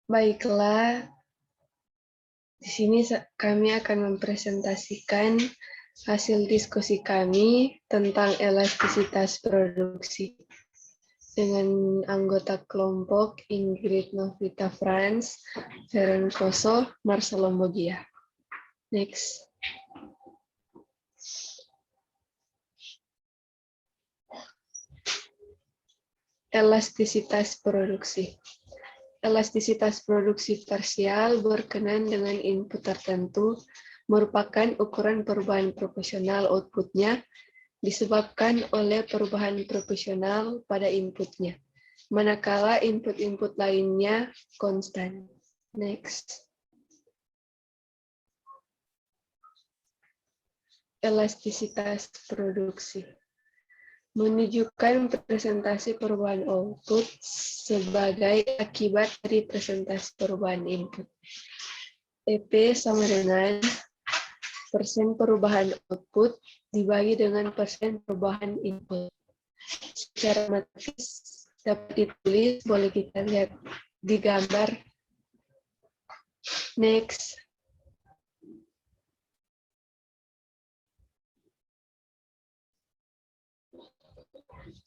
Baiklah, di sini kami akan mempresentasikan hasil diskusi kami tentang elastisitas produksi dengan anggota kelompok Ingrid Novita Franz, Feren Koso, Marcelo Mogia. Next. Elastisitas produksi. Elastisitas produksi parsial berkenaan dengan input tertentu merupakan ukuran perubahan proporsional outputnya disebabkan oleh perubahan proporsional pada inputnya, manakala input-input lainnya konstan. Next. Elastisitas produksi menunjukkan presentasi perubahan output sebagai akibat dari presentasi perubahan input. EP sama dengan persen perubahan output dibagi dengan persen perubahan input. Secara matematis dapat ditulis, boleh kita lihat di gambar. Next.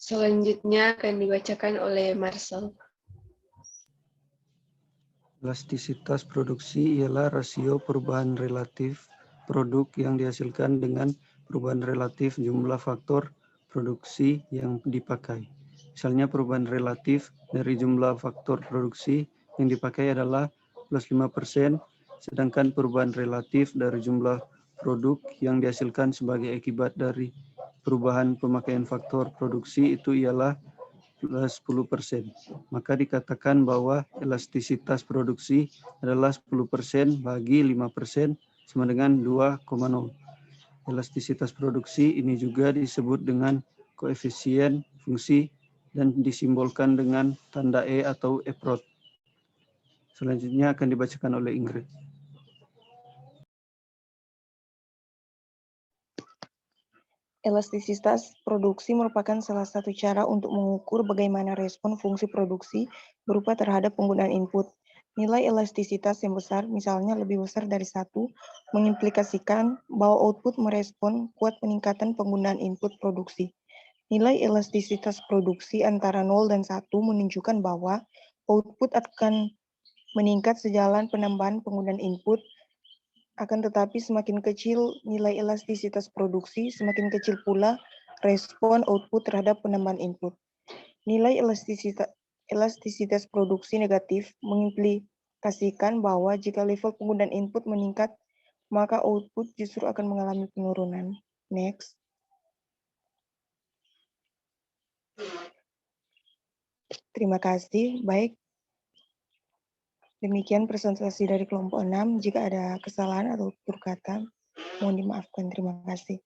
Selanjutnya akan dibacakan oleh Marcel. Elastisitas produksi ialah rasio perubahan relatif produk yang dihasilkan dengan perubahan relatif jumlah faktor produksi yang dipakai. Misalnya perubahan relatif dari jumlah faktor produksi yang dipakai adalah plus 5%, sedangkan perubahan relatif dari jumlah produk yang dihasilkan sebagai akibat dari perubahan pemakaian faktor produksi itu ialah plus 10%. Maka dikatakan bahwa elastisitas produksi adalah 10% bagi 5% sama dengan 2,0. Elastisitas produksi ini juga disebut dengan koefisien fungsi dan disimbolkan dengan tanda E atau E-prod. Selanjutnya akan dibacakan oleh Ingrid. Elastisitas produksi merupakan salah satu cara untuk mengukur bagaimana respon fungsi produksi berupa terhadap penggunaan input. Nilai elastisitas yang besar, misalnya lebih besar dari 1, mengimplikasikan bahwa output merespon kuat peningkatan penggunaan input produksi. Nilai elastisitas produksi antara 0 dan 1 menunjukkan bahwa output akan meningkat sejalan penambahan penggunaan input. Akan tetapi semakin kecil nilai elastisitas produksi, semakin kecil pula respon output terhadap penambahan input. Nilai elastisitas produksi negatif mengimplikasikan bahwa jika level penggunaan input meningkat, maka output justru akan mengalami penurunan. Next. Terima kasih. Baik. Demikian presentasi dari kelompok 6. Jika ada kesalahan atau tutur kata, mohon dimaafkan. Terima kasih.